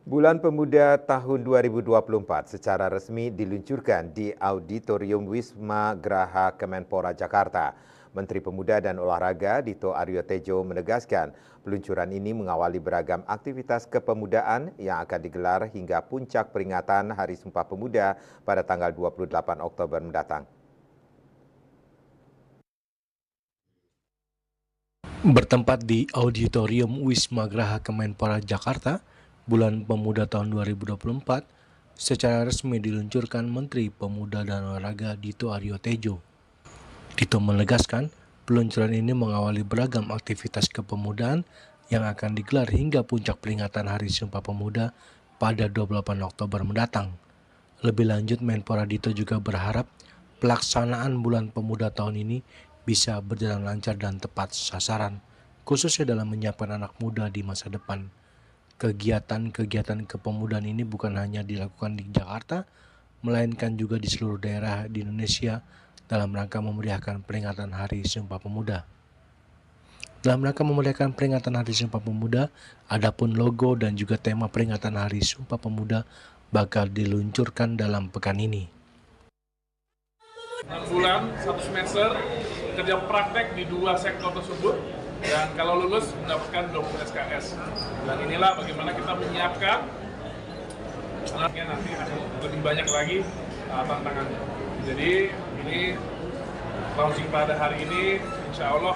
Bulan Pemuda tahun 2024 secara resmi diluncurkan di Auditorium Wisma Graha Kemenpora Jakarta. Menteri Pemuda dan Olahraga Dito Aryo Tejo menegaskan peluncuran ini mengawali beragam aktivitas kepemudaan yang akan digelar hingga puncak peringatan Hari Sumpah Pemuda pada tanggal 28 Oktober mendatang. Bertempat di Auditorium Wisma Graha Kemenpora Jakarta, Bulan Pemuda tahun 2024 secara resmi diluncurkan Menteri Pemuda dan Olahraga Dito Aryo Tejo. Dito menegaskan peluncuran ini mengawali beragam aktivitas kepemudaan yang akan digelar hingga puncak peringatan Hari Sumpah Pemuda pada 28 Oktober mendatang. Lebih lanjut, Menpora Dito juga berharap pelaksanaan Bulan Pemuda tahun ini bisa berjalan lancar dan tepat sasaran, khususnya dalam menyiapkan anak muda di masa depan. Kegiatan-kegiatan kepemudaan ini bukan hanya dilakukan di Jakarta, melainkan juga di seluruh daerah di Indonesia dalam rangka memeriahkan peringatan Hari Sumpah Pemuda. Dalam rangka memeriahkan peringatan Hari Sumpah Pemuda, adapun logo dan juga tema peringatan Hari Sumpah Pemuda bakal diluncurkan dalam pekan ini. 6 bulan, 1 semester, kerja praktek di 2 sektor tersebut, dan kalau lulus mendapatkan 20 SKS. Dan inilah bagaimana kita menyiapkan anaknya nanti akan lebih banyak lagi tantangannya. Jadi ini launching pada hari ini, insya Allah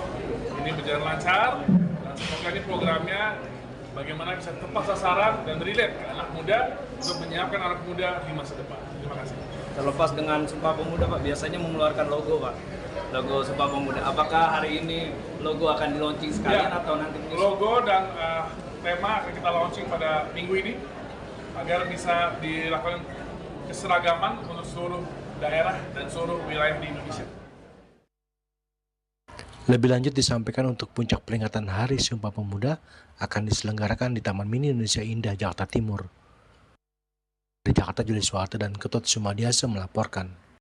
ini berjalan lancar, dan semoga ini programnya bagaimana bisa tepat sasaran dan relate ke anak muda untuk menyiapkan anak muda di masa depan. Terima kasih. Terlepas dengan Sumpah Pemuda, Pak, biasanya mengeluarkan logo, Pak. Logo Sumpah Pemuda. Apakah hari ini logo akan di-launching sekalian atau nanti? Logo dan tema akan kita launching pada minggu ini agar bisa dilakukan keseragaman untuk seluruh daerah dan seluruh wilayah di Indonesia. Lebih lanjut disampaikan untuk puncak peringatan Hari Sumpah Pemuda akan diselenggarakan di Taman Mini Indonesia Indah, Jakarta Timur. Di Jakarta, Juli Soeharto dan Ketut Sumadiasa melaporkan.